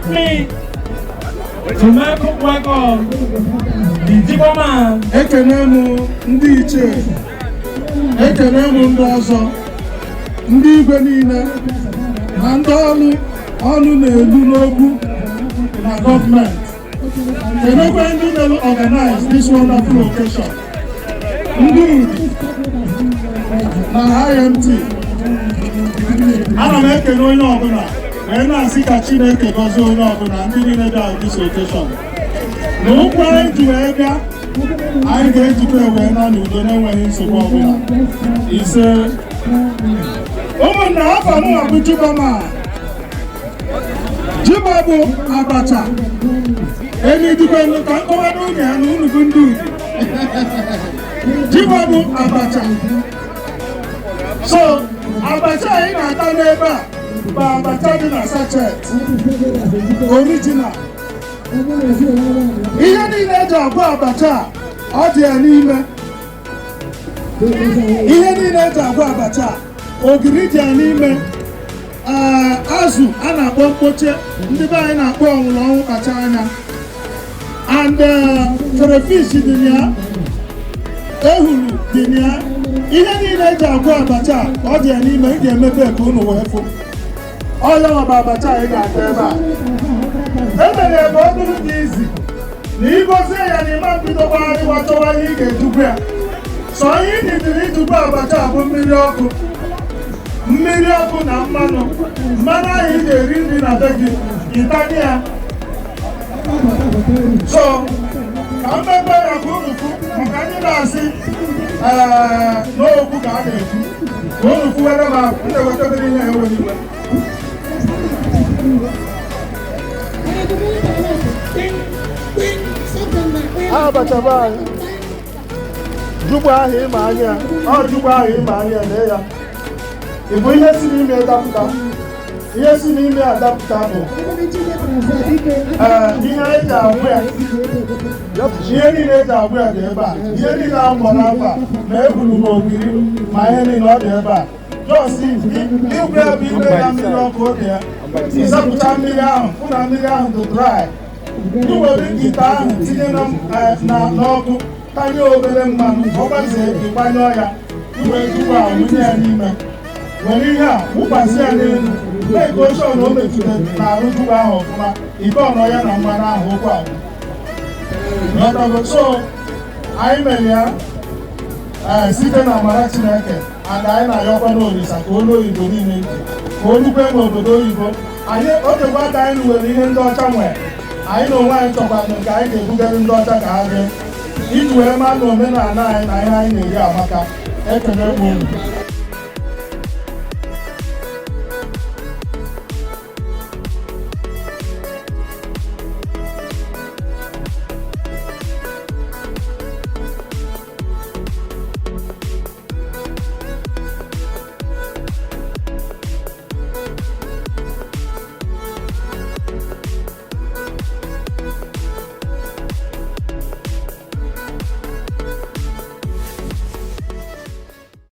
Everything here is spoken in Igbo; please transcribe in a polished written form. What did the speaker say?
me to welcome the Jiboman. Ekene m ndị ichie, ekene m ndị ọzọ, ndị igwe niile na ndị ọnụ na-elu n'okwu na gọọmenti. Kenekwe ndị na-organize this wonderful occasion. Ndị Udi na IMT. Ana m ekene onye ọbụla wee na-asị ka Chineke gọzie onye ọbụla ndị niile bịara this occasion. N'okwu anyị ji wee bịa, anyị ga-ejikwa wee nọ n'udo na-enweghị nsogbu ọbụla. Ise ụmụnna afọ m bụ Jiboman. Jibo bụ abacha. Enyidigwe ka nkọwa n'oge ya na unu bụ ndị Udi. Jibo bụ abacha. So abacha anyị na-ata n'ebe a bụ abacha dị na sachet original. Ihe niile eji agwọ abacha ọ dị ya n'ime. Ihe niile eji agwọ abacha ogiri dị ya n'ime. Azụ a na-akpọ mkpoche, ndị be anyị na-akpọ ọnwụrụ ọnwụ kacha anya, and crayfish dị na ya, ehuru dị na ya. Ihe niile eji agwọ abacha ọ dị ya n'ime. Ị ga-emepe ka unu wee fụ ọya bụ abacha anyị ga-ata ebe a. Emere ebe ọ dụrụ dị izi na ịgọzie ya na ịma mbido gbagharịwa chọwa ihe ị ga-ejukwu ya. So ihe ị nidiri ijukwu abacha bụ mmiri ọkụ na mmanụ ahụ ị ga-eri nri na be gị ịtanye ya. So ka mmebe ya ka unu fụ, maka ndị na-asị n'okwu ka a na-ekwu ka unu fụwere ma na-ewetadịrị ihe enwere iwe. Abacha bụ anyị jugbo ahụ ịma anya, ọ jugbo ahụ ịma anya na ya. Ị bụ ihe si n'ime adapụta. Ihe si n'ime adapụta bụ ihe eji agwụ ya. Ihe niile eji agwụ ya dị ebe a. Ihe niile a mụrụ afọ a ma ebulu ma ogiri ma ihe niile ọ dị ebe a. Just igwe ya bụ igwe na mmiri ọkụ oge ya. Ịzapụta mmiri ahụ hụ na mmiri ahụ dị dry. Ị were ite ahụ tinye n'ọkụ, tanye obere mmanụ, ọ gbazie ịgbanyụọ ya, wee jikwa wunye ya n'ime. Were ihe a wụkwasị ya n'elu, na-eke oche na o metụtara n'arụ jugbo ahụ ọfụma, ike ọnọ ya na mmanụ ahụ okwu ahụ. So anyị mere ya site na amara Chineke, and anyị na-ayọkwa n'Olisa ka olu oyibo niile ka olukwe n'obodo oyibo. Anyị otegwa aka anyị nwere ihe ndị ọcha nwere, anyị na onwe anyị chọkwara nke anyị ga-ebugara ndị ọcha ka ha bịa iji wee maa na omenala anyị na ihe anyị na-eri amaka. Ekele m unu.